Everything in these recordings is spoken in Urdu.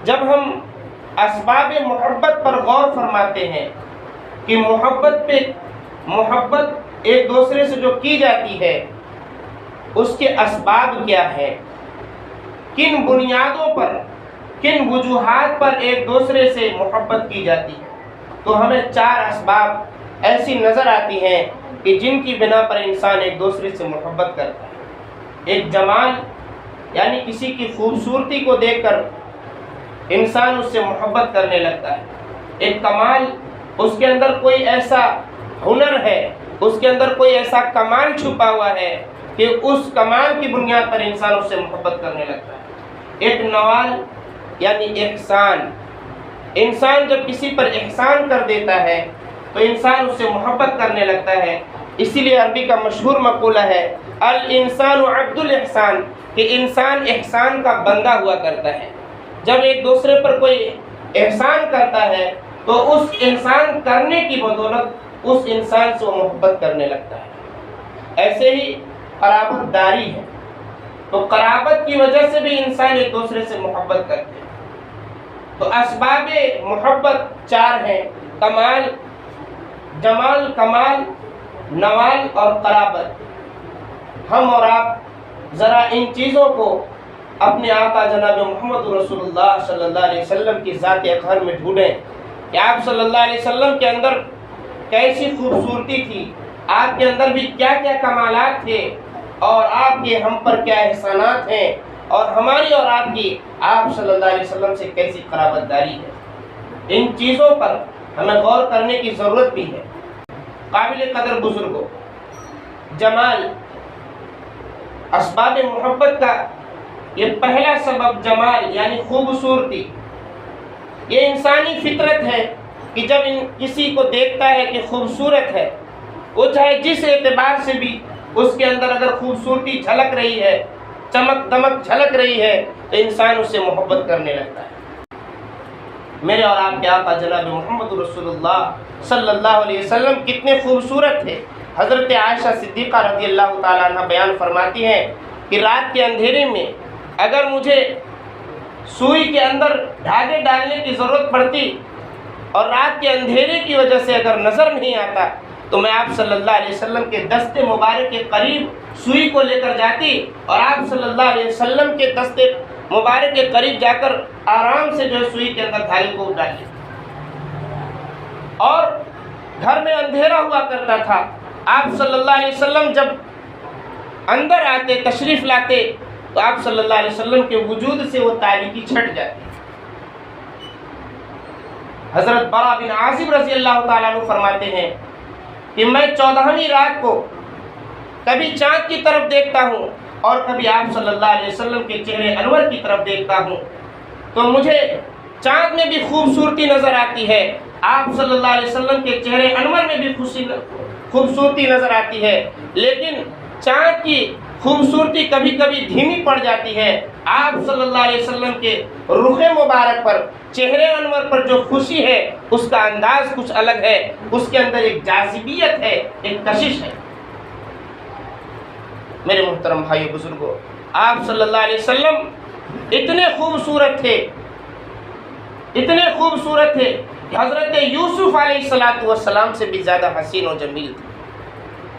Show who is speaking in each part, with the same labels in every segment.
Speaker 1: جب ہم اسباب محبت پر غور فرماتے ہیں کہ محبت ایک دوسرے سے جو کی جاتی ہے اس کے اسباب کیا ہے، کن بنیادوں پر، کن وجوہات پر ایک دوسرے سے محبت کی جاتی ہے، تو ہمیں 4 اسباب ایسی نظر آتی ہیں کہ جن کی بنا پر انسان ایک دوسرے سے محبت کرتا ہے۔ ایک جمال یعنی کسی کی خوبصورتی کو دیکھ کر انسان اس سے محبت کرنے لگتا ہے۔ ایک کمال، اس کے اندر کوئی ایسا ہنر ہے، اس کے اندر کوئی ایسا کمال چھپا ہوا ہے کہ اس کمال کی بنیاد پر انسان اس سے محبت کرنے لگتا ہے۔ ایک نوال یعنی احسان، انسان جب کسی پر احسان کر دیتا ہے تو انسان اس سے محبت کرنے لگتا ہے۔ اسی لیے عربی کا مشہور مقولہ ہے الانسان عبد الاحسان، کہ انسان احسان کا بندہ ہوا کرتا ہے۔ جب ایک دوسرے پر کوئی احسان کرتا ہے تو اس احسان کرنے کی بدولت اس انسان سے وہ محبت کرنے لگتا ہے۔ ایسے ہی قرابت داری ہے، تو قرابت کی وجہ سے بھی انسان ایک دوسرے سے محبت کرتے ہیں۔ تو اسباب محبت 4 ہیں: کمال، جمال، کمال، نوال اور قرابت۔ ہم اور آپ ذرا ان چیزوں کو اپنے آقا جناب محمد رسول اللہ صلی اللہ علیہ وسلم کی ذات اطہر میں ڈھونڈیں کہ آپ صلی اللہ علیہ وسلم کے اندر کیسی خوبصورتی تھی، آپ کے اندر بھی کیا کیا کمالات تھے، اور آپ کے ہم پر کیا احسانات ہیں، اور ہماری اور آپ کی آپ صلی اللہ علیہ وسلم سے کیسی قرابت داری ہے۔ ان چیزوں پر ہمیں غور کرنے کی ضرورت بھی ہے۔ قابل قدر بزرگوں، جمال، اسباب محبت کا یہ پہلا سبب جمال یعنی خوبصورتی۔ یہ انسانی فطرت ہے کہ جب کسی کو دیکھتا ہے کہ خوبصورت ہے، وہ چاہے جس اعتبار سے بھی اس کے اندر اگر خوبصورتی جھلک رہی ہے، چمک دمک جھلک رہی ہے، تو انسان اس سے محبت کرنے لگتا ہے۔ میرے اور آپ کے آقا جناب محمد رسول اللہ صلی اللہ علیہ وسلم کتنے خوبصورت تھے۔ حضرت عائشہ صدیقہ رضی اللہ تعالیٰ عنہ بیان فرماتی ہیں کہ رات کے اندھیرے میں اگر مجھے سوئی کے اندر دھاگے ڈالنے کی ضرورت پڑتی اور رات کے اندھیرے کی وجہ سے اگر نظر نہیں آتا تو میں آپ صلی اللہ علیہ وسلم کے دست مبارک کے قریب سوئی کو لے کر جاتی اور آپ صلی اللہ علیہ وسلم کے دست مبارک کے قریب جا کر آرام سے جو ہے سوئی کے اندر دھاگے کو ڈالی۔ اور گھر میں اندھیرا ہوا کرتا تھا، آپ صلی اللہ علیہ وسلم جب اندر آتے، تشریف لاتے، تو آپ صلی اللہ علیہ وسلم کے وجود سے وہ تاریکی چھٹ جاتی۔ حضرت برا بن عازب رضی اللہ تعالیٰ عنہ فرماتے ہیں کہ میں 14ویں رات کو کبھی چاند کی طرف دیکھتا ہوں اور کبھی آپ صلی اللہ علیہ وسلم کے چہرے انور کی طرف دیکھتا ہوں، تو مجھے چاند میں بھی خوبصورتی نظر آتی ہے، آپ صلی اللہ علیہ وسلم کے چہرے انور میں بھی خوبصورتی نظر آتی ہے، لیکن چاند کی خوبصورتی کبھی کبھی دھیمی پڑ جاتی ہے۔ آپ صلی اللہ علیہ وسلم کے رخ مبارک پر، چہرے انور پر جو خوشی ہے اس کا انداز کچھ الگ ہے، اس کے اندر ایک جاذبیت ہے، ایک کشش ہے۔ میرے محترم بھائی بزرگوں، آپ صلی اللہ علیہ وسلم اتنے خوبصورت تھے، اتنے خوبصورت تھے کہ حضرت یوسف علیہ السلام سے بھی زیادہ حسین و جمیل تھے۔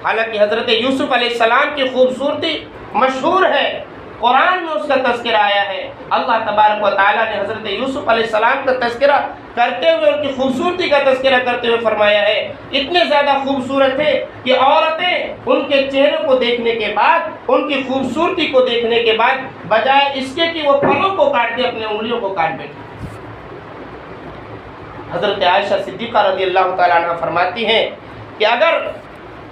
Speaker 1: حالانکہ حضرت یوسف علیہ السلام کی خوبصورتی مشہور ہے، قرآن میں اس کا تذکرہ آیا ہے۔ اللہ تبارک و تعالیٰ نے حضرت یوسف علیہ السلام کا تذکرہ کرتے ہوئے، ان کی خوبصورتی کا تذکرہ کرتے ہوئے فرمایا ہے اتنے زیادہ خوبصورت تھے کہ عورتیں ان کے چہرے کو دیکھنے کے بعد، ان کی خوبصورتی کو دیکھنے کے بعد، بجائے اس کے کہ وہ پھلوں کو کاٹتے، اپنے انگلیوں کو کاٹ بیٹھے۔ حضرت عائشہ صدیقہ رضی اللہ تعالیٰ عنہ فرماتی ہیں کہ اگر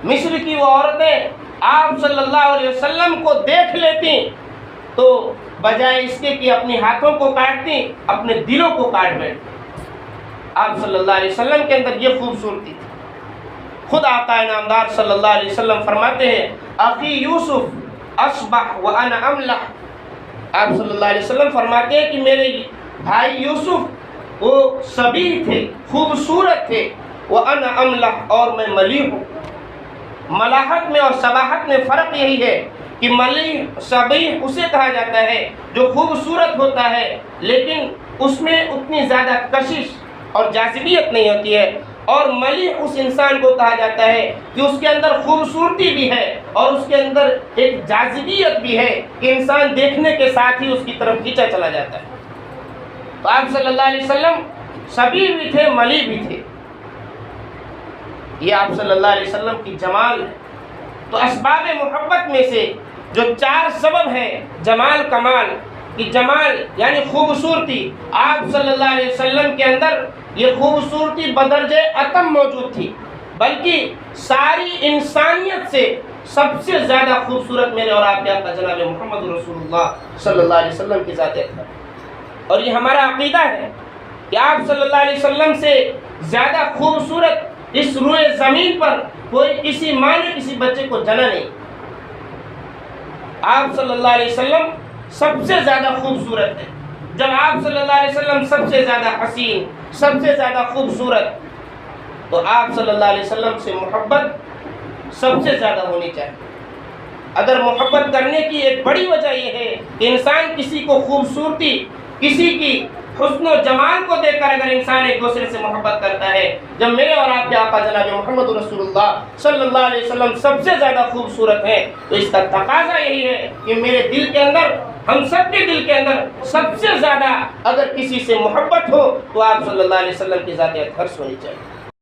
Speaker 1: مصر کی وہ عورتیں آپ صلی اللہ علیہ وسلم کو دیکھ لیتی تو بجائے اس کے کہ اپنے ہاتھوں کو کاٹتی، اپنے دلوں کو کاٹ بیٹھتی۔ آپ صلی اللہ علیہ وسلم کے اندر یہ خوبصورتی تھی۔ خود آقا نامدار صلی اللہ علیہ وسلم فرماتے ہیں اخی یوسف اصبح وانا املح۔ آپ صلی اللہ علیہ وسلم فرماتے ہیں کہ میرے بھائی یوسف وہ صبی تھے، خوبصورت تھے، وانا املح، اور میں ملیح ہوں۔ ملاحت میں اور صباحت میں فرق یہی ہے کہ ملیح شبیح اسے کہا جاتا ہے جو خوبصورت ہوتا ہے لیکن اس میں اتنی زیادہ کشش اور جاذبیت نہیں ہوتی ہے، اور ملیح اس انسان کو کہا جاتا ہے کہ اس کے اندر خوبصورتی بھی ہے اور اس کے اندر ایک جاذبیت بھی ہے کہ انسان دیکھنے کے ساتھ ہی اس کی طرف کھینچا چلا جاتا ہے۔ تو آپ صلی اللہ علیہ وسلم شبیح بھی تھے، ملیح بھی تھے، یہ آپ صلی اللہ علیہ وسلم کی جمال ہے۔ تو اسباب محبت میں سے جو 4 سبب ہیں جمال کمال کی، جمال یعنی خوبصورتی، آپ صلی اللہ علیہ وسلم کے اندر یہ خوبصورتی بدرجہ اتم موجود تھی، بلکہ ساری انسانیت سے سب سے زیادہ خوبصورت میرے اور آپ کے آقا جناب محمد رسول اللہ صلی اللہ علیہ وسلم کی ذات ہے۔ اور یہ ہمارا عقیدہ ہے کہ آپ صلی اللہ علیہ وسلم سے زیادہ خوبصورت اس روئے زمین پر کوئی کسی ماں نے کسی بچے کو جنا نہیں۔ آپ صلی اللہ علیہ وسلم سب سے زیادہ خوبصورت ہے۔ جب آپ صلی اللہ علیہ وسلم سب سے زیادہ حسین، سب سے زیادہ خوبصورت، تو آپ صلی اللہ علیہ وسلم سے محبت سب سے زیادہ ہونی چاہیے۔ اگر محبت کرنے کی ایک بڑی وجہ یہ ہے کہ انسان کسی کو خوبصورتی، کسی کی حسن و جمال کو دیکھ کر اگر انسان ایک دوسرے سے محبت کرتا ہے، جب میرے اور آپ کے آقا جناب محمد رسول اللہ صلی اللہ علیہ وسلم سب سے زیادہ خوبصورت ہیں، تو اس کا تقاضا یہی ہے کہ میرے دل کے اندر، ہم سب کے دل کے اندر سب سے زیادہ اگر کسی سے محبت ہو تو آپ صلی اللہ علیہ وسلم کی ذات اطہر ہونی چاہیے۔